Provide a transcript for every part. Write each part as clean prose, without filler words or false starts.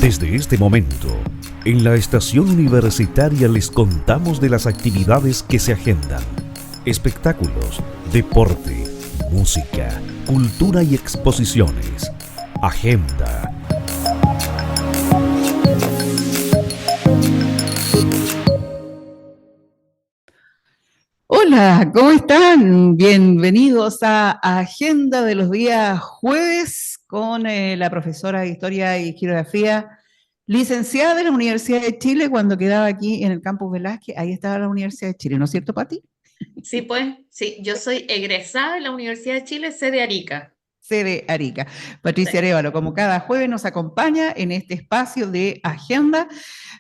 Desde este momento, en la estación universitaria les contamos de las actividades que se agendan: espectáculos, deporte, música, cultura y exposiciones. Agenda. Hola, ¿cómo están? Bienvenidos a Agenda de los días jueves con la profesora de Historia y Geografía, licenciada de la Universidad de Chile cuando quedaba aquí en el Campus Velázquez. Ahí estaba la Universidad de Chile, ¿no es cierto, Pati? Sí, pues, sí, yo soy egresada de la Universidad de Chile, sede Arica. Sede Arica. Patricia Sí. Arévalo, como cada jueves, nos acompaña en este espacio de Agenda.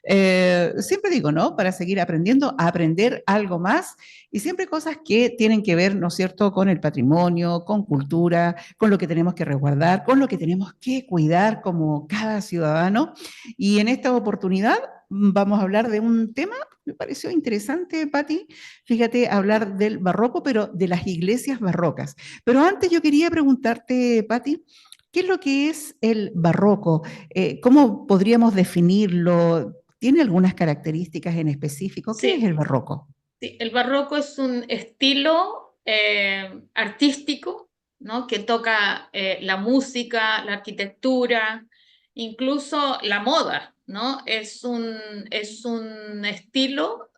Siempre digo, ¿no? Para seguir aprendiendo, a aprender algo más y siempre cosas que tienen que ver, ¿no es cierto?, con el patrimonio, con cultura, con lo que tenemos que resguardar, con lo que tenemos que cuidar como cada ciudadano. Y en esta oportunidad vamos a hablar de un tema, me pareció interesante, Patti, fíjate, hablar del barroco, pero de las iglesias barrocas. Pero antes yo quería preguntarte, Patti, ¿qué es lo que es el barroco? ¿Cómo podríamos definirlo? ¿Tiene algunas características en específico? ¿Qué es Sí, el barroco? sí, el barroco es un estilo artístico, ¿no? Que toca la música, la arquitectura, incluso la moda, ¿no? Es un estilo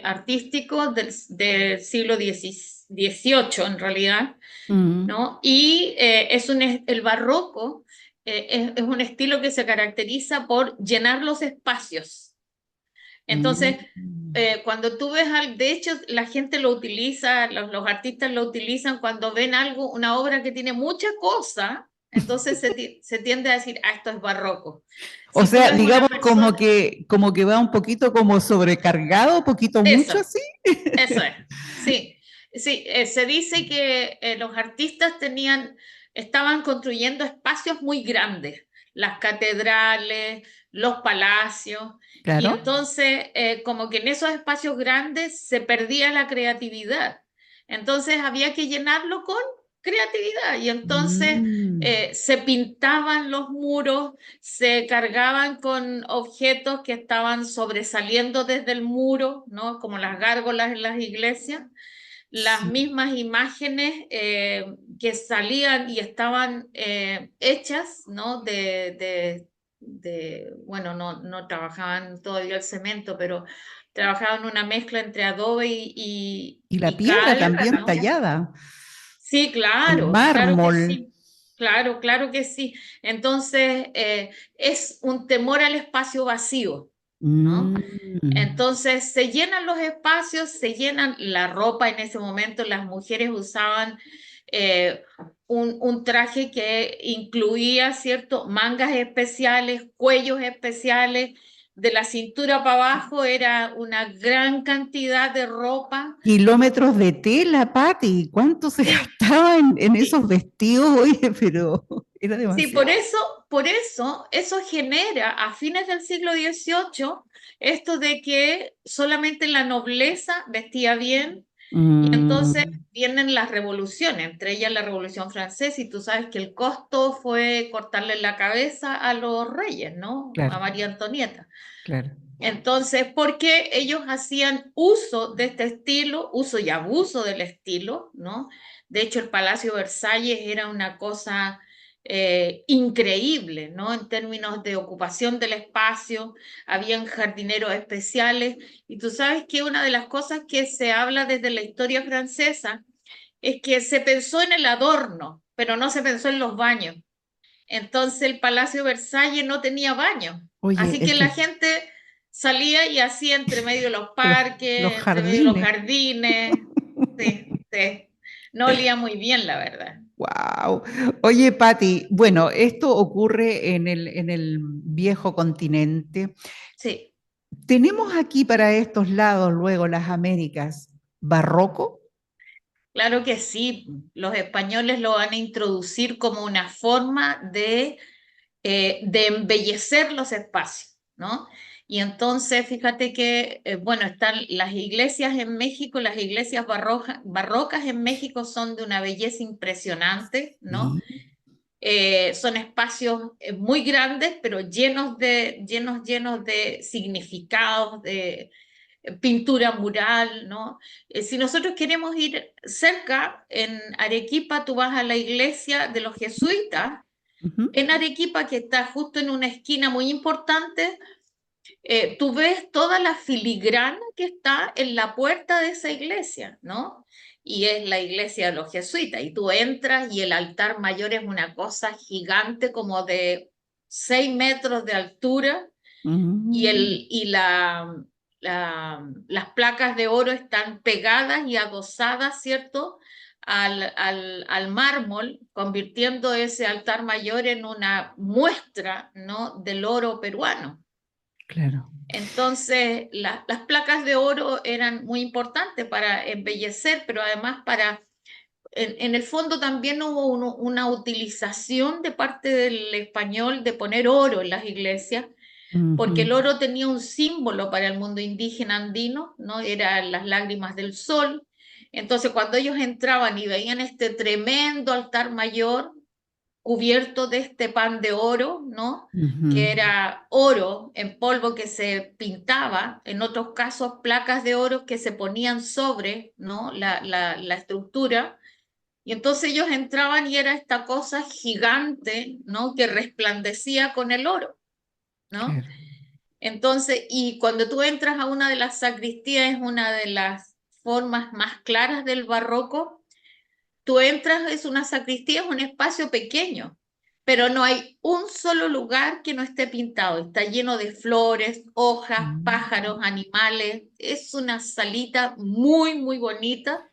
artístico del siglo XVIII, en realidad, Mm, ¿no? Y el barroco es un estilo que se caracteriza por llenar los espacios. Entonces, mm. cuando tú ves de hecho, la gente lo utiliza, los artistas lo utilizan cuando ven algo, una obra que tiene mucha cosa, entonces se tiende a decir, ah, esto es barroco. O Si tú sea, ves una digamos persona, como que va un poquito como sobrecargado, poquito eso, mucho así. eso es, sí, sí, se dice que los artistas estaban construyendo espacios muy grandes, las catedrales, los palacios, y Claro. entonces como que en esos espacios grandes se perdía la creatividad. Entonces había que llenarlo con creatividad y entonces Mm. se pintaban los muros, se cargaban con objetos que estaban sobresaliendo desde el muro, ¿no? Como las gárgolas en las iglesias, las Sí. mismas imágenes que salían y estaban hechas, ¿no? Bueno, no trabajaban todavía el cemento, pero trabajaban una mezcla entre adobe Y la y piedra cal, también ¿no? tallada, Sí, el claro, claro que mármol. sí. Claro que sí. Entonces, es un temor al espacio vacío, ¿no? Mm. Entonces, se llenan los espacios, se llenan la ropa. En ese momento, las mujeres usaban un traje que incluía, ¿cierto?, mangas especiales, cuellos especiales. De la cintura para abajo era una gran cantidad de ropa. Kilómetros de tela, Pati, ¿cuánto se Sí, gastaba en esos sí. vestidos? Oye, pero era Sí, demasiado. eso genera a fines del siglo XVIII esto de que solamente la nobleza vestía bien y entonces Mm, vienen las revoluciones, entre ellas la Revolución Francesa, y tú sabes que el costo fue cortarle la cabeza a los reyes, ¿no? A claro, María Antonieta. claro. Entonces, porque ellos hacían uso de este estilo, uso y abuso del estilo, ¿no? De hecho, el Palacio Versalles era una cosa increíble, ¿no? En términos de ocupación del espacio, habían jardineros especiales, y tú sabes que una de las cosas que se habla desde la historia francesa es que se pensó en el adorno, pero no se pensó en los baños. Entonces el Palacio Versalles no tenía baño. Oye, Así es que la que gente salía y hacía entre medio de los los, los parques, entre medio de los jardines. jardines. Sí, sí. No olía muy bien, la verdad. Wow. Oye, Pati, bueno, esto ocurre en el viejo continente. Sí, ¿Tenemos aquí para estos lados, luego las Américas, barroco? claro que sí. Los españoles lo van a introducir como una forma de embellecer los espacios, ¿no? Y entonces, fíjate que, bueno, están las iglesias en México, las iglesias barrocas en México son de una belleza impresionante, ¿no? Sí. Son espacios muy grandes, pero llenos de significados, de pintura mural, ¿no? Si nosotros queremos ir cerca, en Arequipa tú vas a la iglesia de los jesuitas, Ujú, en Arequipa, que está justo en una esquina muy importante. Tú ves toda la filigrana que está en la puerta de esa iglesia, ¿no? Y es la iglesia de los jesuitas, y tú entras y el altar mayor es una cosa gigante, como de 6 metros de altura, y, mm, las placas de oro están pegadas y adosadas, ¿cierto? Al mármol, convirtiendo ese altar mayor en una muestra, ¿no? Del oro peruano. claro. Entonces, las placas de oro eran muy importantes para embellecer, pero además en el fondo también hubo una utilización de parte del español de poner oro en las iglesias, porque el Ujú, oro tenía un símbolo para el mundo indígena andino, ¿no? Eran las lágrimas del sol. Entonces, cuando ellos entraban y veían este tremendo altar mayor cubierto de este pan de oro, ¿no? ujú, Que era oro en polvo que se pintaba, en otros casos placas de oro que se ponían sobre, ¿no? La estructura. Y entonces ellos entraban y era esta cosa gigante, ¿no? Que resplandecía con el oro, ¿no? claro. Entonces, y cuando tú entras a una de las sacristías, es una de las formas más claras del barroco. Tú entras, es una sacristía, es un espacio pequeño, pero no hay un solo lugar que no esté pintado. Está lleno de flores, hojas, Mm. pájaros, animales. Es una salita muy, muy bonita.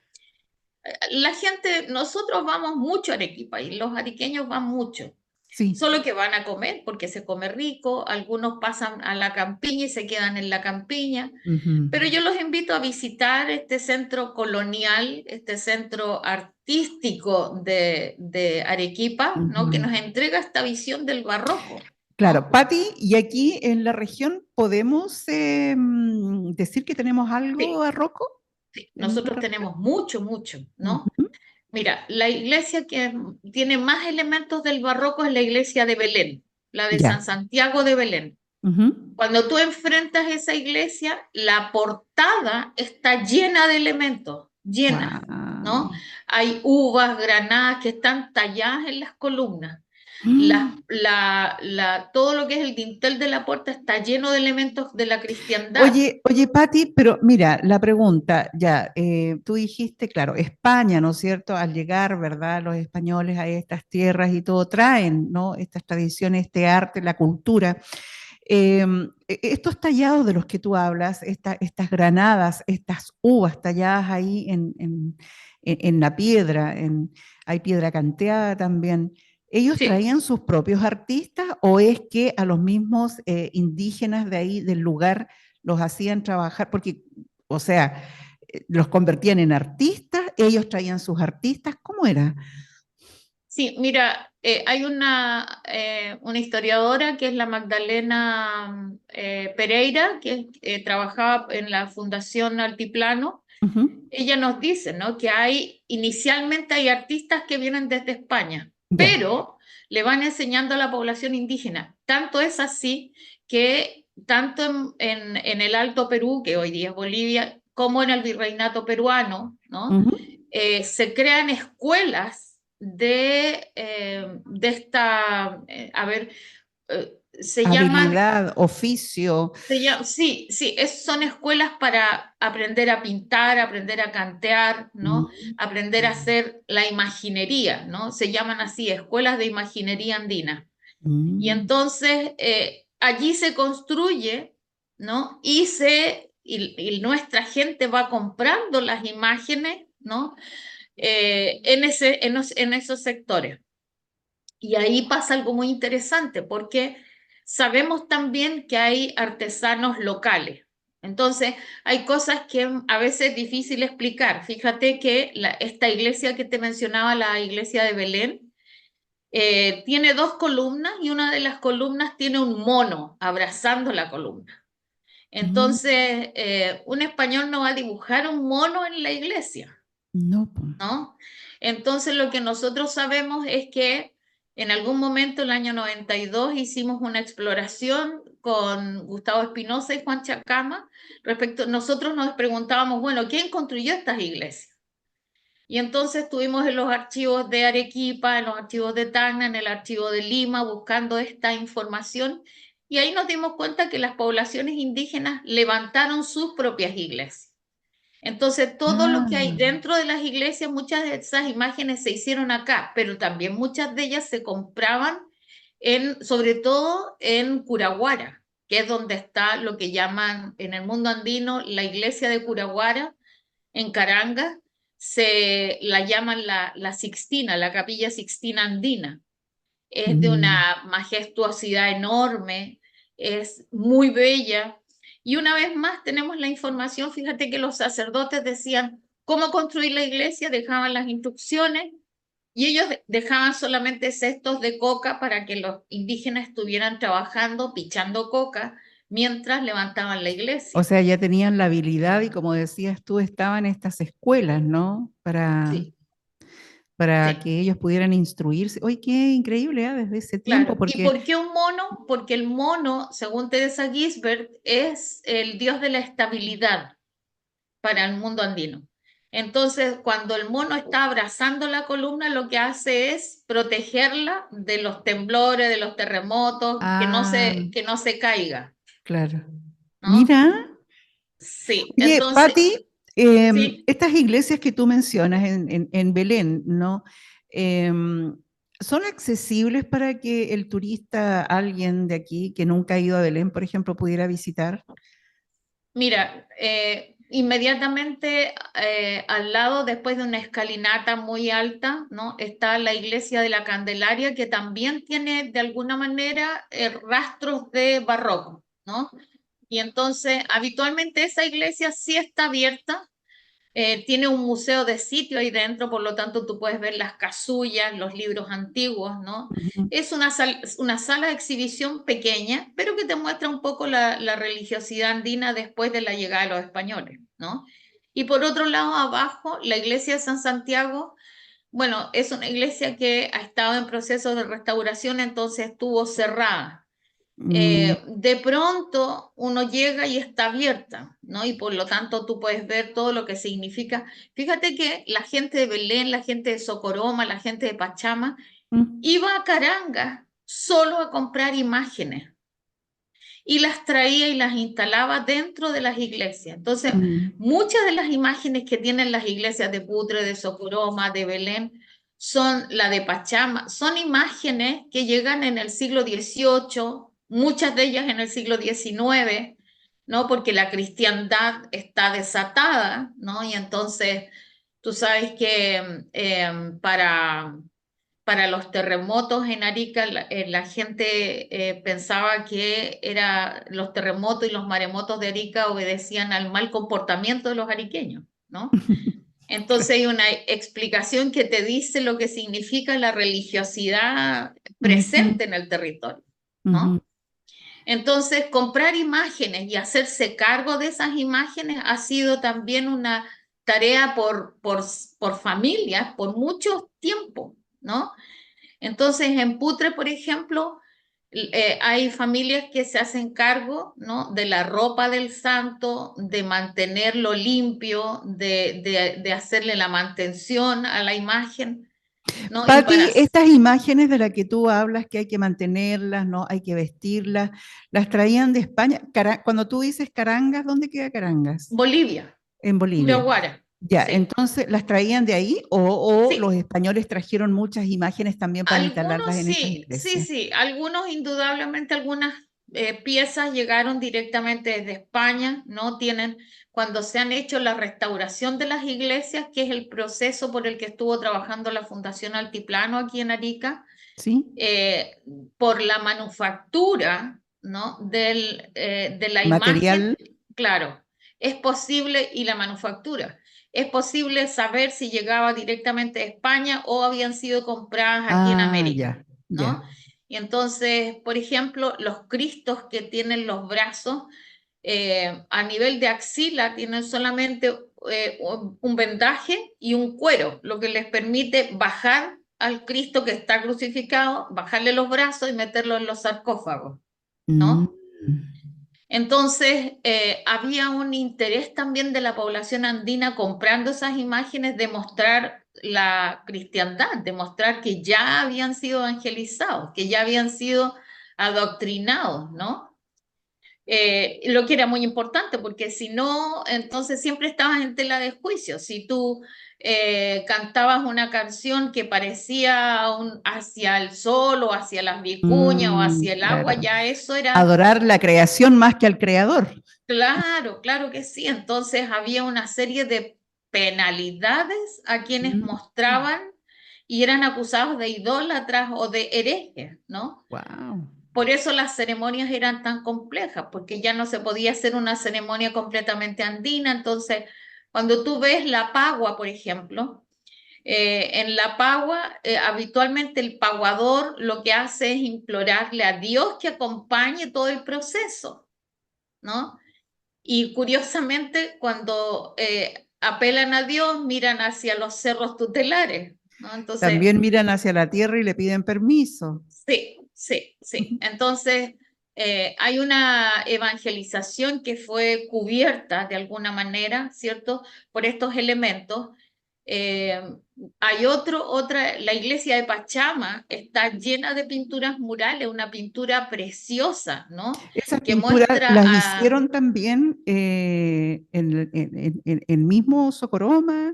La gente, nosotros vamos mucho a Arequipa y los arequeños van mucho. Sí. Solo que van a comer porque se come rico, algunos pasan a la campiña y se quedan en la campiña, Ujú, pero yo los invito a visitar este centro colonial, este centro artístico de Arequipa, ¿no? Que ujú. nos entrega esta visión del barroco, Claro, ¿no? Patti, y aquí en la región podemos decir que tenemos algo Sí, barroco sí, en nosotros nuestra región. tenemos mucho, mucho, ¿no? Ujú, Mira, la iglesia que tiene más elementos del barroco es la iglesia de Belén, la de San ya. Santiago de Belén. Ujú. Cuando tú enfrentas esa iglesia, la portada está llena de elementos, llena, ¿no? Guau. Hay uvas, granadas que están talladas en las columnas. Mm. Todo lo que es el dintel de la puerta está lleno de elementos de la cristiandad. Oye, Patti, pero mira, la pregunta, ya, tú dijiste, claro, España, ¿no es cierto? Al llegar, ¿verdad? Los españoles a estas tierras y todo traen, ¿no? Estas tradiciones, este arte, la cultura. Estos tallados de los que tú hablas, estas granadas, estas uvas talladas ahí en la piedra, hay piedra canteada también. ¿Ellos Sí, traían sus propios artistas o es que a los mismos indígenas de ahí, del lugar, los hacían trabajar? Porque, o sea, los convertían en artistas, ellos traían sus artistas, ¿cómo era? sí, mira, hay una historiadora que es la Magdalena Pereira, que trabajaba en la Fundación Altiplano. Ujú, Ella nos dice, ¿no? Que inicialmente hay artistas que vienen desde España, ya, pero le van enseñando a la población indígena. Tanto es así que tanto en el Alto Perú, que hoy día es Bolivia, como en el Virreinato peruano, ¿no? ujú. Se crean escuelas de esta, a ver, se llaman Habilidad, oficio. sí, sí, son escuelas para aprender a pintar, aprender a cantear, ¿no? Mm, Aprender a hacer la imaginería, ¿no? Se llaman así, escuelas de imaginería andina. Y mm. entonces allí se construye, ¿no? Y nuestra gente va comprando las imágenes, ¿no? En esos sectores. Y ahí pasa algo muy interesante porque sabemos también que hay artesanos locales. Entonces, hay cosas que a veces es difícil explicar. Fíjate que esta iglesia que te mencionaba, la iglesia de Belén, tiene dos columnas y una de las columnas tiene un mono abrazando la columna. Mm, Entonces, un español no va a dibujar un mono en la iglesia, no, po. ¿no? Entonces, lo que nosotros sabemos es que En algún momento, el año 92, hicimos una exploración con Gustavo Espinosa y Juan Chacama. Nosotros nos preguntábamos, bueno, ¿quién construyó estas iglesias? Y entonces estuvimos en los archivos de Arequipa, en los archivos de Tacna, en el archivo de Lima, buscando esta información. Y ahí nos dimos cuenta que las poblaciones indígenas levantaron sus propias iglesias. Entonces, todo lo que hay Ah, dentro de las iglesias, muchas de esas imágenes se hicieron acá, pero también muchas de ellas se compraban sobre todo en Curaguara, que es donde está lo que llaman en el mundo andino la iglesia de Curaguara, en Caranga, se la llaman la Sixtina, la Capilla Sixtina Andina. Es de mm. una majestuosidad enorme, es muy bella. Y una vez más tenemos la información, fíjate que los sacerdotes decían cómo construir la iglesia, dejaban las instrucciones y ellos dejaban solamente cestos de coca para que los indígenas estuvieran trabajando, pichando coca, mientras levantaban la O iglesia. sea, ya tenían la habilidad y como decías tú, estaban estas escuelas, ¿no? Sí, Para sí. que ellos pudieran instruirse. Oye, qué increíble, ¿ah? Desde ese tiempo, Claro. ¿Y porque por qué un mono? Porque el mono, según Teresa Gisbert, es el dios de la estabilidad para el mundo andino. Entonces, cuando el mono está abrazando la columna, lo que hace es protegerla de los temblores, de los terremotos, ah, que no se caiga, claro. ¿no? Mira, Sí, oye, entonces, Patti, sí. estas iglesias que tú mencionas en Belén, ¿no? Em, ¿Son accesibles para que el turista, alguien de aquí que nunca ha ido a Belén, por ejemplo, pudiera visitar? Mira, inmediatamente al lado, después de una escalinata muy alta, ¿no? Está la iglesia de la Candelaria, que también tiene de alguna manera rastros de barroco, ¿no? Y entonces, habitualmente esa iglesia sí está abierta, tiene un museo de sitio ahí dentro, por lo tanto tú puedes ver las casullas, los libros antiguos, ¿no? Ujú. Es una sala de exhibición pequeña, pero que te muestra un poco la religiosidad andina después de la llegada de los españoles, ¿no? Y por otro lado, abajo, la iglesia de San Santiago, bueno, es una iglesia que ha estado en proceso de restauración, entonces estuvo cerrada. Mm, De pronto uno llega y está abierta, ¿no? Y por lo tanto tú puedes ver todo lo que significa. Fíjate que la gente de Belén, la gente de Socoroma, la gente de Pachama, mm, iba a Caranga solo a comprar imágenes y las traía y las instalaba dentro de las iglesias. Entonces, mm. muchas de las imágenes que tienen las iglesias de Putre, de Socoroma, de Belén, son la de Pachama, son imágenes que llegan en el siglo XVIII, muchas de ellas en el siglo XIX, ¿no? Porque la cristiandad está desatada, ¿no? Y entonces, tú sabes que para los terremotos en Arica, la gente pensaba que los terremotos y los maremotos de Arica obedecían al mal comportamiento de los ariqueños, ¿no? Entonces hay una explicación que te dice lo que significa la religiosidad Ujú, presente en el territorio, ujú. ¿no? Entonces, comprar imágenes y hacerse cargo de esas imágenes ha sido también una tarea por familias por mucho tiempo, ¿no? Entonces, en Putre, por ejemplo, hay familias que se hacen cargo, ¿no? De la ropa del santo, de mantenerlo limpio, de hacerle la mantención a la imagen, ¿no? Y Patti, estas imágenes de las que tú hablas, que hay que mantenerlas, ¿no? Hay que vestirlas, las traían de España. Cuando tú dices Carangas, ¿dónde queda Carangas? Bolivia, En Bolivia. Curaguara, Ya, sí. entonces, ¿las traían de ahí o los Sí, españoles trajeron muchas imágenes también para algunos instalarlas en esas sí, sí, iglesias? sí, algunos indudablemente, algunas piezas llegaron directamente desde España, ¿no? Cuando se han hecho la restauración de las iglesias, que es el proceso por el que estuvo trabajando la Fundación Altiplano aquí en Arica, ¿Sí? eh, por la manufactura, ¿no? De la imagen, Material. claro, es posible, y la manufactura, es posible saber si llegaba directamente de España o habían sido compradas aquí en Ah, América, ya, ¿no? ya. Y entonces, por ejemplo, los cristos que tienen los brazos a nivel de axila tienen solamente un vendaje y un cuero, lo que les permite bajar al Cristo que está crucificado, bajarle los brazos y meterlo en los sarcófagos, Mm. ¿no? Entonces, había un interés también de la población andina comprando esas imágenes de mostrar la cristiandad, de mostrar que ya habían sido evangelizados, que ya habían sido adoctrinados, ¿no? Lo que era muy importante, porque si no, entonces siempre estabas en tela de juicio. Si tú cantabas una canción que parecía hacia el sol o hacia las vicuñas o hacia el agua, Claro. ya eso era, Adorar la creación más que al creador. claro, claro que sí. Entonces había una serie de penalidades a quienes mostraban y eran acusados de idólatras o de herejes, ¿no? Wow. Por eso las ceremonias eran tan complejas, porque ya no se podía hacer una ceremonia completamente andina. Entonces, cuando tú ves la pagua, por ejemplo, en la pagua, habitualmente el paguador lo que hace es implorarle a Dios que acompañe todo el proceso, ¿no? Y curiosamente, cuando apelan a Dios, miran hacia los cerros tutelares, ¿no? Entonces, También miran hacia la tierra y le piden permiso. sí, sí, sí. Entonces, hay una evangelización que fue cubierta de alguna manera, ¿cierto? Por estos elementos. Eh, hay la iglesia de Pachama está llena de pinturas murales, una pintura preciosa, ¿no? Esas Que pinturas muestra las a, hicieron también en el mismo Socoroma.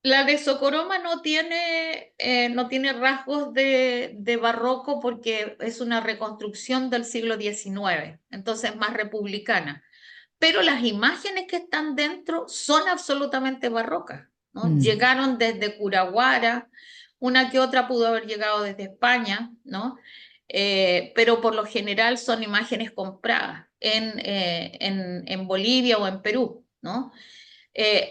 la de Socoroma no tiene rasgos de barroco porque es una reconstrucción del siglo XIX, entonces es más republicana. Pero las imágenes que están dentro son absolutamente barrocas, ¿no? Mm. Llegaron desde Curaguara, una que otra pudo haber llegado desde España, ¿no? Pero por lo general son imágenes compradas en Bolivia o en Perú, ¿no?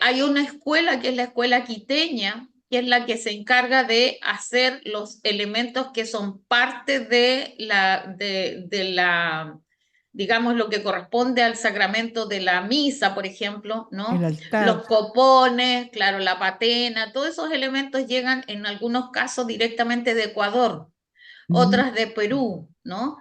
Hay una escuela que es la escuela quiteña, que es la que se encarga de hacer los elementos que son parte de la, digamos, lo que corresponde al sacramento de la misa, por ejemplo, El ¿no? altar. Los copones, claro, la patena, todos esos elementos llegan en algunos casos directamente de Ecuador, Mm. otras de Perú, ¿no?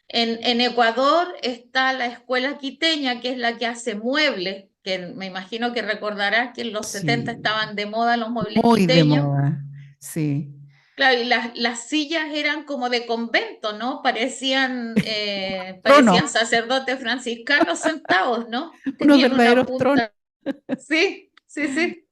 En Ecuador está la escuela quiteña, que es la que hace muebles, que me imagino que recordarás que en los 70 Sí, estaban de moda los muebles muy de quiteños. moda. Sí. Claro, y las sillas eran como de convento, ¿no? Parecían Trono, sacerdotes franciscanos sentados, ¿no? unos Tenían una verdaderos tronos. punta. Sí, sí, sí.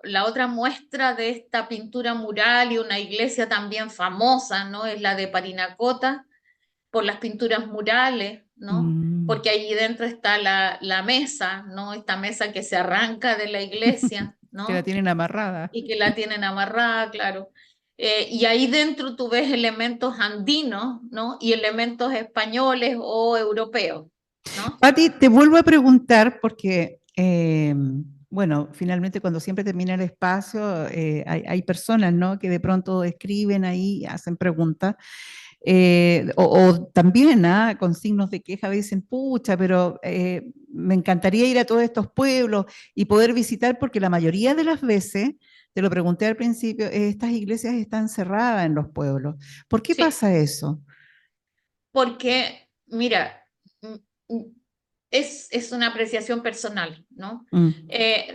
La otra muestra de esta pintura mural y una iglesia también famosa, ¿no? Es la de Parinacota, por las pinturas murales, ¿no? Mm. Porque allí dentro está la mesa, ¿no? Esta mesa que se arranca de la iglesia, Que la ¿no? tienen amarrada. Y que la tienen amarrada, claro. Y ahí dentro tú ves elementos andinos, ¿no? Y elementos españoles o europeos, ¿no? Pati, te vuelvo a preguntar porque, bueno, finalmente cuando siempre termina el espacio, hay personas, ¿no? Que de pronto escriben ahí, hacen preguntas, o también, ¿ah? Con signos de queja dicen, pucha, pero me encantaría ir a todos estos pueblos y poder visitar porque la mayoría de las veces, te lo pregunté al principio, estas iglesias están cerradas en los pueblos. ¿Por qué Sí, pasa eso? porque, mira, mm, mm, es una apreciación personal, ¿no? Mm.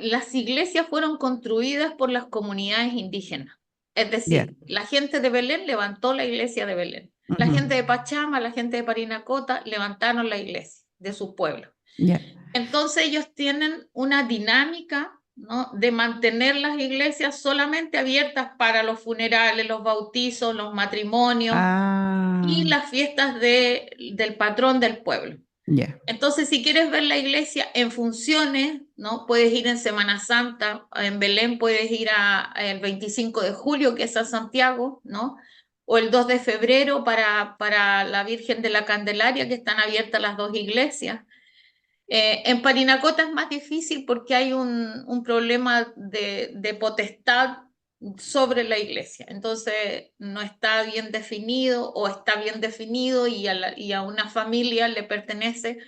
Las iglesias fueron construidas por las comunidades indígenas. Es Ya. decir, la gente de Belén levantó la iglesia de Belén. La Ujú. gente de Pachama, la gente de Parinacota levantaron la iglesia de su pueblo. Ya. Entonces ellos tienen una dinámica, ¿no? De mantener las iglesias solamente abiertas para los funerales, los bautizos, los matrimonios y Ah, las fiestas del patrón del pueblo. ya. Entonces, si quieres ver la iglesia en funciones, ¿no? Puedes ir en Semana Santa, en Belén puedes ir el 25 de julio, que es a Santiago, ¿no? O el 2 de febrero para la Virgen de la Candelaria, que están abiertas las dos iglesias. En Parinacota es más difícil porque hay un problema de potestad sobre la iglesia. Entonces no está bien definido o está bien definido y a una familia le pertenece,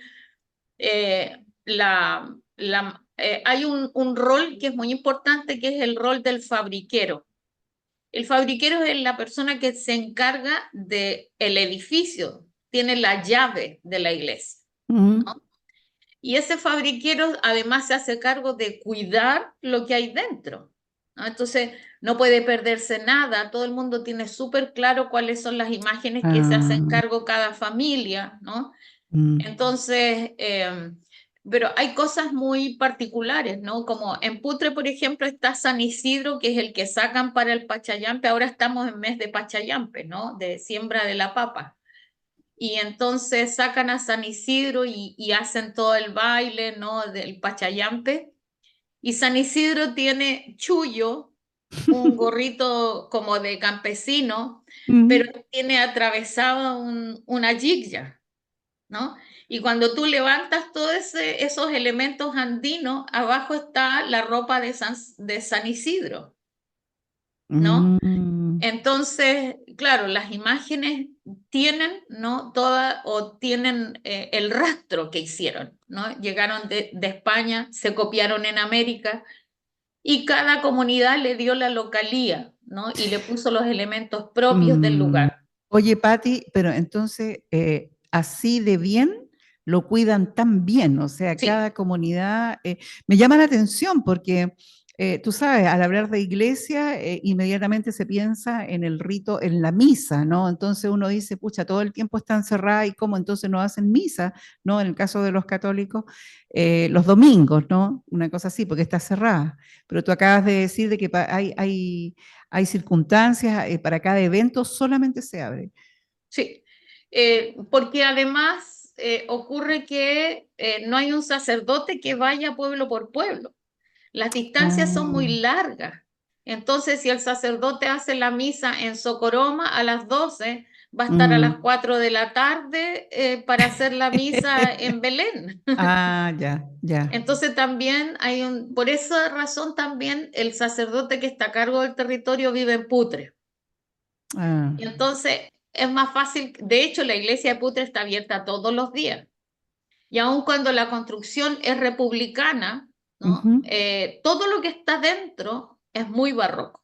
hay un rol que es muy importante, que es el rol del fabriquero. El fabriquero es la persona que se encarga del edificio, tiene la llave de la iglesia, ¿no? Y ese fabriquero además se hace cargo de cuidar lo que hay dentro, ¿no? Entonces no puede perderse nada, todo el mundo tiene súper claro cuáles son las imágenes que se hacen Ah, cargo cada familia, ¿no? mm, Entonces, pero hay cosas muy particulares, ¿no? Como en Putre, por ejemplo, está San Isidro, que es el que sacan para el Pachayampe. Ahora estamos en mes de Pachayampe, ¿no? De siembra de la papa. Y entonces sacan a San Isidro y hacen todo el baile, ¿no? Del Pachayampe. Y San Isidro tiene chullo, un gorrito como de campesino, mm, pero tiene atravesado una jigya, ¿no? Y cuando tú levantas todos esos elementos andinos, abajo está la ropa de San Isidro, ¿no? mm, Entonces, claro, las imágenes tienen, ¿no? Toda, o tienen el rastro que hicieron, ¿no? Llegaron de España, se copiaron en América y cada comunidad le dio la localía, ¿no? Y le puso los elementos propios del mm. lugar. Oye, Patti, pero entonces así de bien lo cuidan tan bien, o sea, Sí, cada comunidad me llama la atención porque tú sabes, al hablar de iglesia, inmediatamente se piensa en el rito, en la misa, ¿no? Entonces uno dice, pucha, todo el tiempo están cerradas y cómo entonces no hacen misa, ¿no? En el caso de los católicos, los domingos, ¿no? Una cosa así, porque está cerrada. Pero tú acabas de decir de que hay circunstancias, para cada evento solamente se abre. sí. Porque además ocurre que no hay un sacerdote que vaya pueblo por pueblo. Las distancias son muy Ah, largas. Entonces, si el sacerdote hace la misa en Socoroma a las 12, va a estar a las mm. 4 de la tarde para hacer la misa en Belén. Ah, ya, ya. Entonces también por esa razón también el sacerdote que está a cargo del territorio vive en Putre. Ah, Y entonces es más fácil, de hecho la iglesia de Putre está abierta todos los días. Y aun cuando la construcción es republicana, ¿no? ujú, Todo lo que está dentro es muy barroco,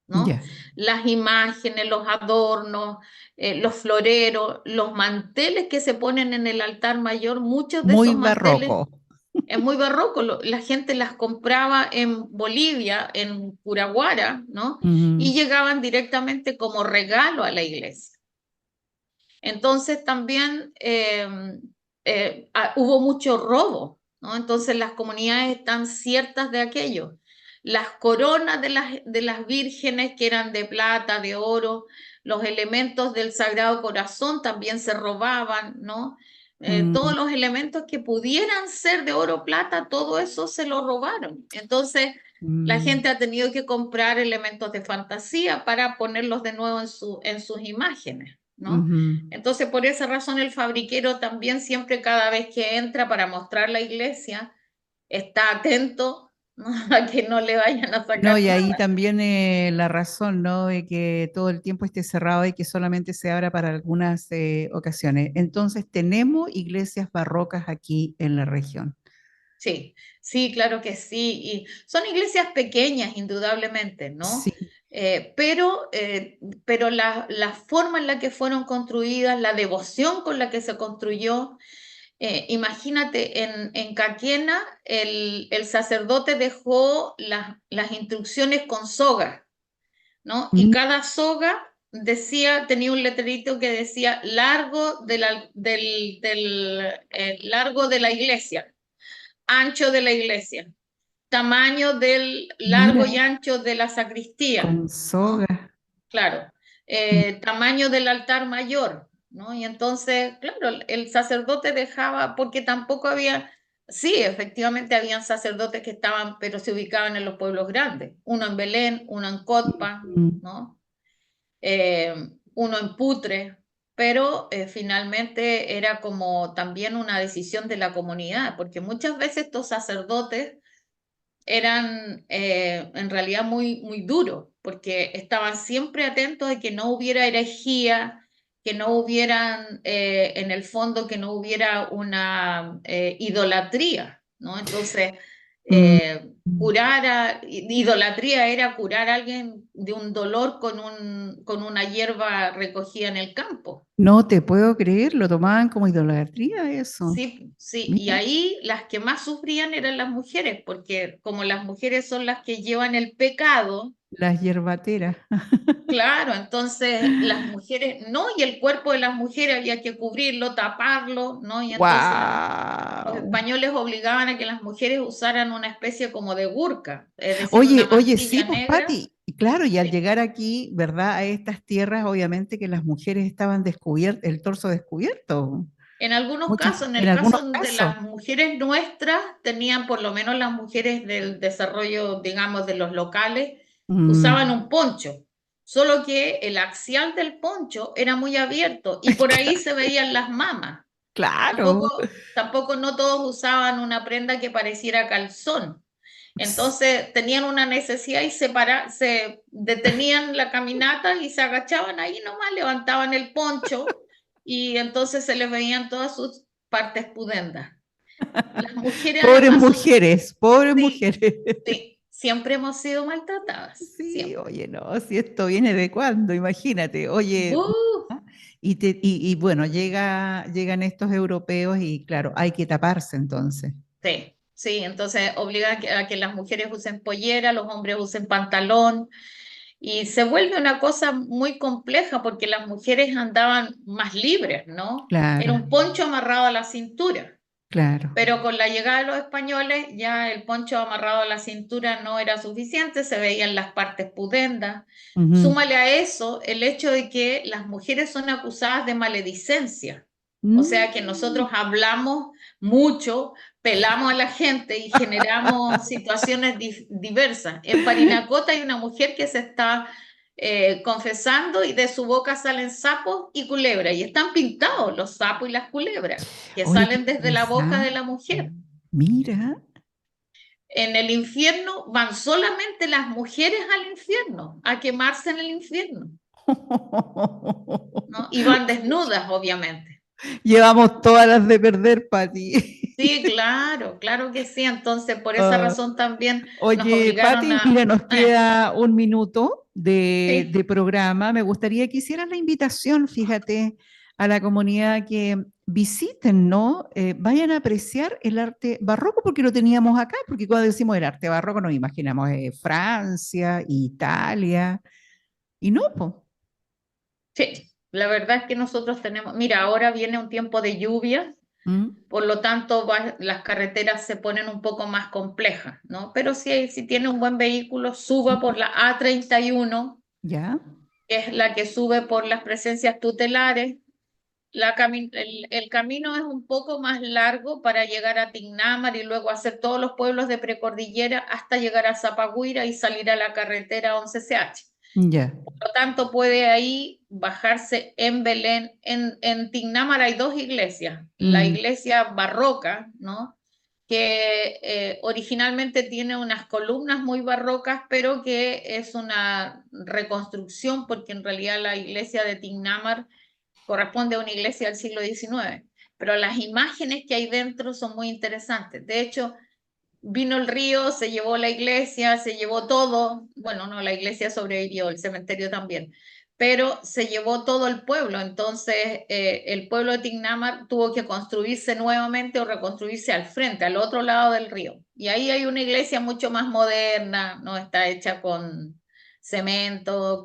¿no? ya. Las imágenes, los adornos, los floreros, los manteles que se ponen en el altar mayor, muchos de Muy esos manteles barroco. es muy barroco. La gente las compraba en Bolivia, en Curaguara, ¿no? Ujú, Y llegaban directamente como regalo a la iglesia. Entonces también hubo mucho robo, ¿no? Entonces las comunidades están ciertas de aquello. Las coronas de las vírgenes que eran de plata, de oro, los elementos del Sagrado Corazón también se robaban, ¿no? mm, Todos los elementos que pudieran ser de oro o plata, todo eso se lo robaron. Entonces la mm, gente ha tenido que comprar elementos de fantasía para ponerlos de nuevo en sus imágenes, ¿no? ujú. Entonces, por esa razón, el fabriquero también siempre cada vez que entra para mostrar la iglesia, está atento, ¿no? A que no le vayan a No, sacar y ahí nada. también la razón, ¿no? De que todo el tiempo esté cerrado y que solamente se abra para algunas ocasiones. Entonces, tenemos iglesias barrocas aquí en la región. Sí, sí, claro que sí. Y son iglesias pequeñas, indudablemente, ¿no? Sí. Pero la forma en la que fueron construidas, la devoción con la que se construyó, imagínate, en Caquena el sacerdote dejó las instrucciones con soga, ¿no? Y Mm, cada soga tenía un letrerito que decía largo de la iglesia, ancho de la iglesia, tamaño del largo y mira, ancho de la sacristía, con ¿no? soga. Claro, Mm, tamaño del altar mayor, ¿no? Y entonces, claro, el sacerdote dejaba, porque tampoco había, sí, efectivamente habían sacerdotes que estaban, pero se ubicaban en los pueblos grandes, uno en Belén, uno en Cotpa, mm, ¿no? Eh, Uno en Putre, pero finalmente era como también una decisión de la comunidad, porque muchas veces estos sacerdotes eran en realidad muy, muy duros, porque estaban siempre atentos de que no hubiera herejía, que no hubieran, en el fondo, que no hubiera una idolatría, ¿no? Entonces, Mm. idolatría era curar a alguien de un dolor con una hierba recogida en el campo. No te puedo creer, lo tomaban como idolatría eso. Sí, sí, y Mira, ahí las que más sufrían eran las mujeres, porque como las mujeres son las que llevan el pecado, las hierbateras. claro, entonces las mujeres, no, y el cuerpo de las mujeres había que cubrirlo, taparlo, ¿no? Y entonces los ¡Wow! españoles obligaban a que las mujeres usaran una especie como de burka, es decir, una Oye, oye, sí, mantilla pues negra. Pati, y claro, y al Sí. llegar aquí, ¿verdad? A estas tierras, obviamente que las mujeres estaban descubiertas, el torso descubierto. En algunos Muchas, casos, en en el algunos caso de casos. las mujeres nuestras, tenían por lo menos las mujeres del desarrollo, digamos, de los locales, usaban Mm, un poncho, solo que el axial del poncho era muy abierto y por ahí se veían las mamas. claro. Tampoco no todos usaban una prenda que pareciera calzón. Entonces tenían una necesidad y se detenían la caminata y se agachaban ahí nomás, levantaban el poncho y entonces se les veían todas sus partes pudendas. Las mujeres Pobres además son, mujeres, pobres sí, mujeres. sí, siempre hemos sido maltratadas, Sí, siempre. oye, no, si esto viene de cuándo, imagínate. Oye, ¡Bú! y bueno, llegan estos europeos y claro, hay que taparse entonces. Sí, sí, entonces obliga a que las mujeres usen pollera, los hombres usen pantalón. Y se vuelve una cosa muy compleja porque las mujeres andaban más libres, ¿no? Era Claro, un poncho amarrado a la cintura, claro. pero con la llegada de los españoles ya el poncho amarrado a la cintura no era suficiente, se veían las partes pudendas. Ujú. Súmale a eso el hecho de que las mujeres son acusadas de maledicencia, o sea que Mm. nosotros hablamos mucho, pelamos a la gente y generamos situaciones diversas. En Parinacota hay una mujer que se está confesando y de su boca salen sapos y culebras y están pintados los sapos y las culebras que Oye, qué salen desde la boca de la interesante. mujer. Mira. En el infierno van solamente las mujeres al infierno, a quemarse en el infierno, ¿no? Y van desnudas, obviamente. Llevamos todas las de perder, Pati. Sí, claro, claro que sí. Entonces, por esa razón también nos Oye, obligaron Pati, a... mira, nos queda un minuto de sí, programa. Me gustaría que hicieras la invitación, fíjate, a la comunidad que visiten, ¿no? Vayan a apreciar el arte barroco, porque lo teníamos acá, porque cuando decimos el arte barroco nos imaginamos Francia, Italia, y no, pues. sí, la verdad es que nosotros tenemos... Mira, ahora viene un tiempo de lluvia, por lo tanto las carreteras se ponen un poco más complejas, ¿no? Pero si tiene un buen vehículo, suba por la A31, ¿Ya? que es la que sube por las presencias tutelares. El camino es un poco más largo para llegar a Tignamar y luego hacer todos los pueblos de precordillera hasta llegar a Zapagüira y salir a la carretera 11CH. Ya. Por lo tanto, puede ahí bajarse en Belén. En Tignamar hay dos iglesias. La Mm, iglesia barroca, ¿no? Que originalmente tiene unas columnas muy barrocas, pero que es una reconstrucción porque en realidad la iglesia de Tignamar corresponde a una iglesia del siglo XIX, pero las imágenes que hay dentro son muy interesantes. De hecho, vino el río, se llevó la iglesia, se llevó todo, bueno, no, la iglesia sobrevivió, el cementerio también, pero se llevó todo el pueblo, entonces el pueblo de Tignamar tuvo que construirse nuevamente o reconstruirse al frente, al otro lado del río. Y ahí hay una iglesia mucho más moderna, no está hecha con cemento,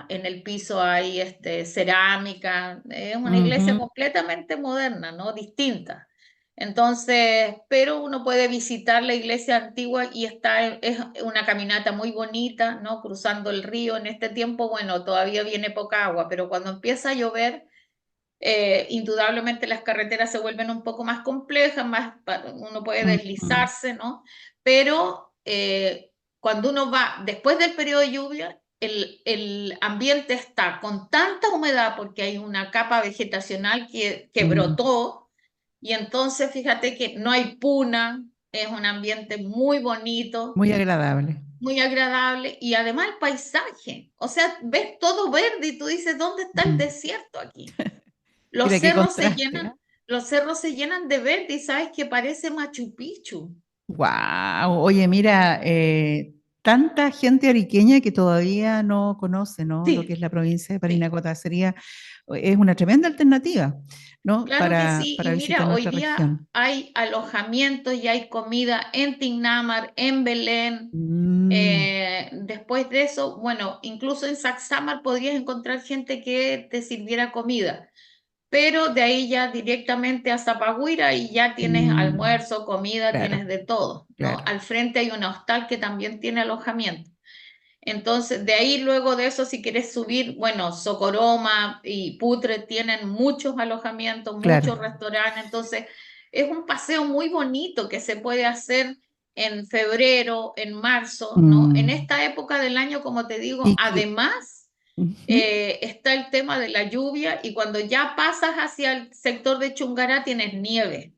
en el piso hay cerámica, es una iglesia ujú. completamente moderna, ¿no? Distinta. Entonces, pero uno puede visitar la iglesia antigua y es una caminata muy bonita, ¿no? Cruzando el río. En este tiempo, bueno, todavía viene poca agua, pero cuando empieza a llover, indudablemente las carreteras se vuelven un poco más complejas, uno puede Ujú. deslizarse, ¿no? Pero cuando uno va después del periodo de lluvia, el ambiente está con tanta humedad porque hay una capa vegetacional que Mm. brotó y entonces fíjate que no hay puna, es un ambiente muy bonito, Muy agradable. muy agradable y además el paisaje, o sea, ves todo verde y tú dices, ¿dónde está el Mm. desierto aquí? Los Mira qué cerros se contraste, llenan, ¿ah? los cerros se llenan de verde y sabes que parece Machu Picchu. Wow, oye, mira, tanta gente ariqueña que todavía no conoce, ¿no? Lo que es Sí, la provincia de sí. Parinacota. Es una tremenda alternativa, ¿no? Claro que sí, y Para visitar mira, hoy nuestra día región. hay alojamientos y hay comida en Tignamar, en Belén. Mm, Después de eso, bueno, incluso en Saxamar podrías encontrar gente que te sirviera comida, pero de ahí ya directamente a Zapagüira y ya tienes mm, almuerzo, comida, claro, tienes de todo, ¿no? claro. Al frente hay una hostal que también tiene alojamiento. Entonces, de ahí luego de eso, si quieres subir, bueno, Socoroma y Putre tienen muchos alojamientos, Claro. muchos restaurantes, entonces es un paseo muy bonito que se puede hacer en febrero, en marzo, ¿no? En Mm, esta época del año, como te digo, y que, además ujú. está el tema de la lluvia y cuando ya pasas hacia el sector de Chungará tienes nieve.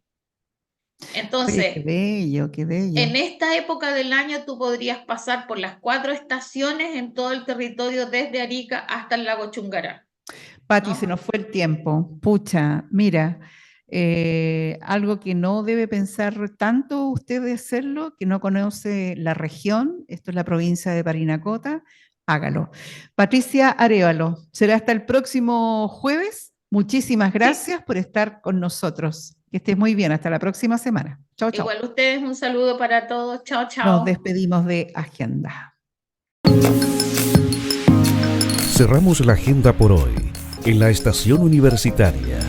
Oye, Entonces, qué bello, qué bello. en esta época del año tú podrías pasar por las 4 estaciones en todo el territorio desde Arica hasta el lago Chungará, Pati, se ¿no? nos fue el tiempo. Pucha, mira, algo que no debe pensar tanto usted de hacerlo, que no conoce la región, esto es la provincia de Parinacota, hágalo. Patricia Arévalo, será hasta el próximo jueves. Muchísimas Sí, gracias por estar con nosotros. Que estés muy bien, hasta la próxima semana. Chao, chao. igual ustedes, un saludo para todos. Chao, Nos chao. despedimos de Agenda. Cerramos la agenda por hoy en la estación universitaria.